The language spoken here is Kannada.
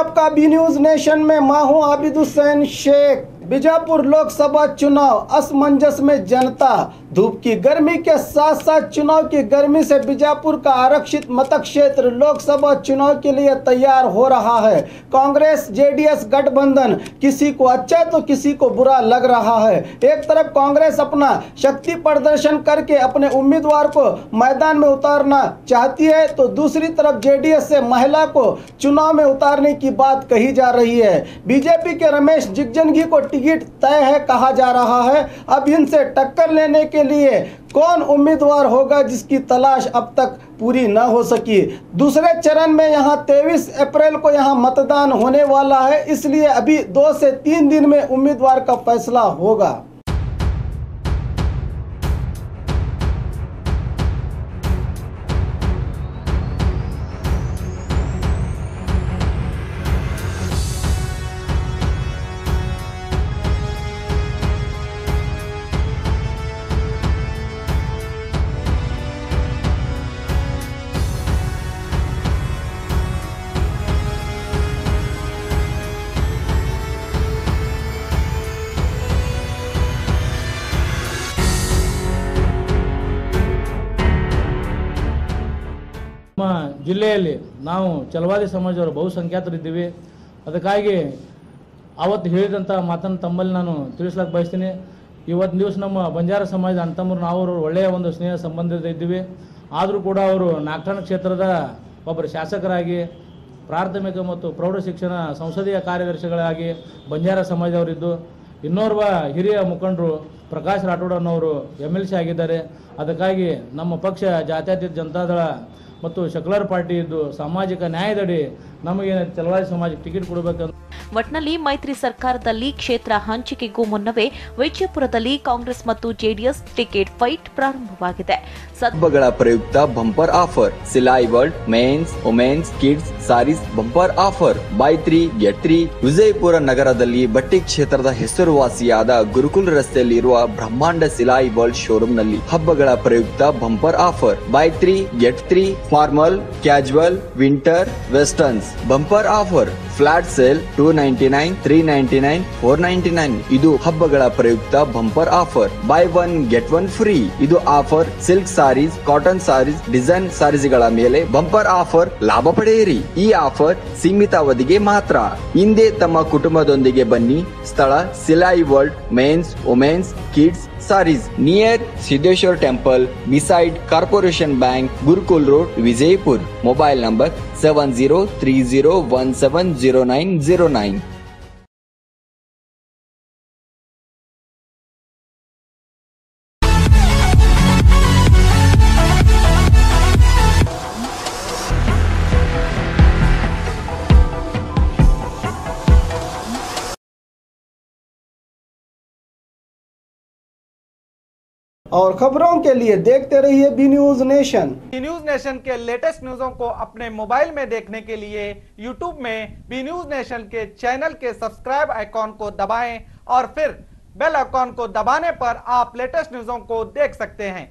आपका बी न्यूज नेशन में मैं हूं आबिद हुसैन शेख। बीजापुर लोकसभा चुनाव असमंजस में जनता, धूप की गर्मी के साथ साथ चुनाव की गर्मी से बीजापुर का आरक्षित मतक क्षेत्र लोकसभा चुनाव के लिए तैयार हो रहा है। कांग्रेस जेडीएस गठबंधन किसी को अच्छा तो किसी को बुरा लग रहा है। एक तरफ कांग्रेस अपना शक्ति प्रदर्शन करके अपने उम्मीदवार को मैदान में उतारना चाहती है, तो दूसरी तरफ जेडीएस से महिला को चुनाव में उतारने की बात कही जा रही है। बीजेपी के रमेश जिगजंगी को टिकट तय है कहा जा रहा है। अब इनसे टक्कर लेने के लिए कौन उम्मीदवार होगा जिसकी तलाश अब तक पूरी न हो सकी। दूसरे चरण में यहां 23 अप्रैल को यहां मतदान होने वाला है, इसलिए अभी 2 से 3 दिन में उम्मीदवार का फैसला होगा। ನಮ್ಮ ಜಿಲ್ಲೆಯಲ್ಲಿ ನಾವು ಚಲವಾದಿ ಸಮಾಜದವರು ಬಹುಸಂಖ್ಯಾತರಿದ್ದೀವಿ. ಅದಕ್ಕಾಗಿ ಅವತ್ತು ಹೇಳಿದಂಥ ಮಾತನ್ನು ತಮ್ಮಲ್ಲಿ ನಾನು ತಿಳಿಸ್ಲಿಕ್ಕೆ ಬಯಸ್ತೀನಿ. ಇವತ್ತು ದಿವಸ ನಮ್ಮ ಬಂಜಾರ ಸಮಾಜದ ಅಣ್ಣತಮ್ಮರು ನಾವು ಒಳ್ಳೆಯ ಒಂದು ಸ್ನೇಹ ಸಂಬಂಧದ ಇದ್ದೀವಿ. ಆದರೂ ಕೂಡ ಅವರು ನಾಗಠಾಣ ಕ್ಷೇತ್ರದ ಒಬ್ಬರು ಶಾಸಕರಾಗಿ, ಪ್ರಾಥಮಿಕ ಮತ್ತು ಪ್ರೌಢ ಶಿಕ್ಷಣ ಸಂಸದೀಯ ಕಾರ್ಯದರ್ಶಿಗಳಾಗಿ ಬಂಜಾರ ಸಮಾಜದವರಿದ್ದು, ಇನ್ನೋರ್ವ ಹಿರಿಯ ಮುಖಂಡರು ಪ್ರಕಾಶ್ ರಾಠೋಡ್ ಅನ್ನೋರು MLC ಆಗಿದ್ದಾರೆ. ಅದಕ್ಕಾಗಿ ನಮ್ಮ ಪಕ್ಷ ಜಾತ್ಯತೀತ ಜನತಾದಳ ಮತ್ತು ಸೆಕ್ಯುಲರ್ ಪಾರ್ಟಿ ಇದ್ದು ಸಾಮಾಜಿಕ ನ್ಯಾಯದಡಿ ನಮಗೆ ಚಲವಾದಿ ಸಮಾಜಕ್ಕೆ ಟಿಕೆಟ್ ಕೊಡಬೇಕಂತ. ಒಟ್ನಲ್ಲಿ ಮೈತ್ರಿ ಸರ್ಕಾರದಲ್ಲಿ ಕ್ಷೇತ್ರ ಹಂಚಿಕೆಗೂ ಮುನ್ನವೇ ವಿಜಯಪುರದಲ್ಲಿ ಕಾಂಗ್ರೆಸ್ ಮತ್ತು ಜೆಡಿಎಸ್ ಟಿಕೆಟ್ ಫೈಟ್ ಪ್ರಾರಂಭವಾಗಿದೆ. ಹಬ್ಬಗಳ ಪ್ರಯುಕ್ತ bumper offer, Silai world mens womens kids sarees bumper offer, buy 3 get 3. Vijayapura ನಗರದಲ್ಲಿ ಬಟ್ಟೆ ಕ್ಷೇತ್ರದ ಹೆಸರುವಾಸಿಯಾದ ಗುರುಕುಲ್ ರಸ್ತೆಯಲ್ಲಿರುವ ಬ್ರಹ್ಮಾಂಡ ಸಿಲಾಯಿ ವರ್ಲ್ಡ್ ಶೋರೂಮ್ ನಲ್ಲಿ ಹಬ್ಬಗಳ ಪ್ರಯುಕ್ತ bumper offer, buy 3 get 3. Formal, casual, winter, westerns bumper offer, flat sale 299, 399, 499. ಇದು ಹಬ್ಬಗಳ ಪ್ರಯುಕ್ತ bumper offer. Buy 1 get 1 free. ಇದು offer silk sarees, cotton sarees, design ಸಾರೀಸ್ಗಳ ಮೇಲೆ ಬಂಪರ್ ಆಫರ್ ಲಾಭ ಪಡೆಯಿರಿ. ಈ ಆಫರ್ ಸೀಮಿತ ಅವಧಿಗೆ ಮಾತ್ರ. ಹಿಂದೆ ತಮ್ಮ ಕುಟುಂಬದೊಂದಿಗೆ ಬನ್ನಿ. ಸ್ಥಳ Silai world mens womens kids sarees, near Siddeshwara temple, beside corporation bank, Gurukul road, Vijayapur. Mobile number 7030170909. और खबरों के लिए देखते रहिए B news nation. B news nation के लेटेस्ट न्यूज़ों को अपने मोबाइल में देखने के लिए यूट्यूब में बी न्यूज नेशन के चैनल के सब्सक्राइब आइकॉन को दबाएं और फिर बेल आइकॉन को दबाने पर आप लेटेस्ट न्यूज़ों को देख सकते हैं।